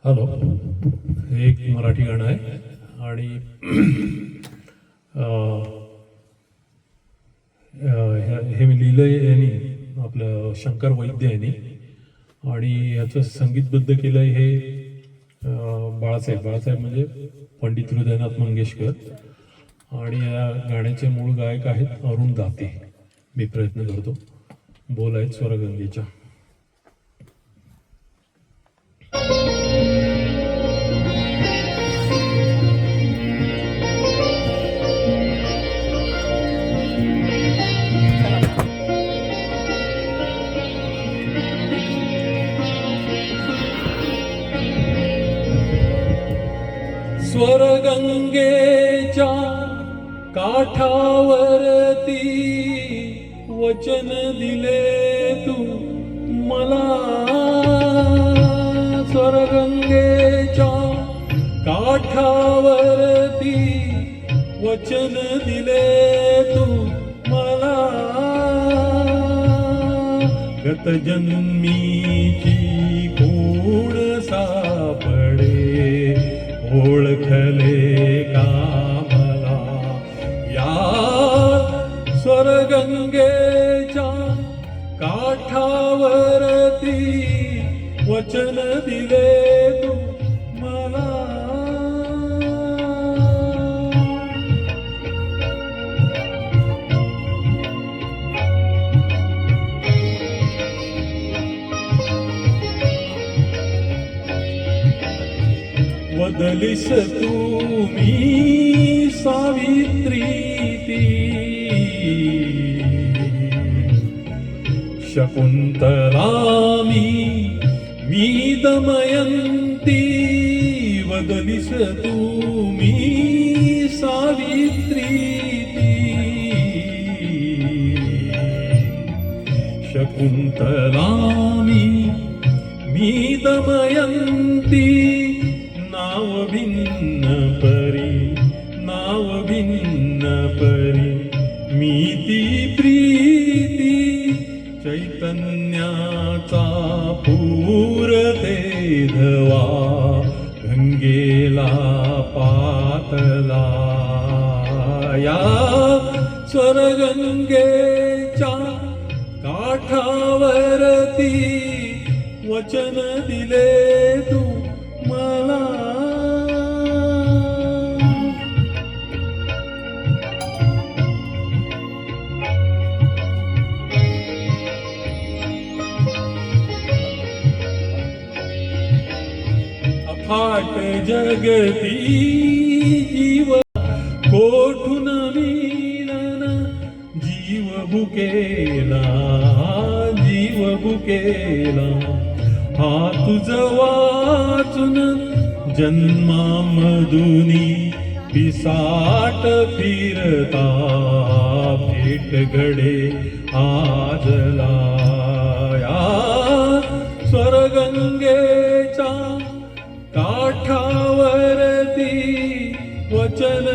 Hello, हे एक मराठी गाणं आहे आणि हे मी लिहिलंय यांनी, आपलं शंकर वैद्य यांनी, आणि ह्याचं संगीतबद्ध केलंय हे बाळासाहेब म्हणजे पंडित हृदयनाथ मंगेशकर, आणि या गाण्याचे मूळ गायक आहेत अरुण दाते. मी प्रयत्न करतो. बोल आहेत स्वरगंगेच्या. स्वरगंगेच्या काठावरती वचन दिले तू मला. स्वरगंगेच्या काठावरती वचन दिले तू मला. गतजन्मीची खूण सापडे ओळखले का मला. या स्वर्गंगेच्या काठावरती वचन दिले तू मला. बदलिस तू मी सावित्री ती शकुंतला मी दमयंती. बदलिस तू मी सावित्री ती शकुंतला मी दमयंती. नाव भिन्न परी मी ती प्रीती. चैतन्याचा पूर ते धवा गंगेला पातला. या स्वर्गंगेच्या काठावरती वचन दिले तू मला. अफाट जगती जीव कोठून मिळन. जीव भुकेला हा तुझ वाचून. जन्मामधुनी पिसाट फिरता भेट घडे आजला. या स्वर्गंगेच्या काठावरती वचन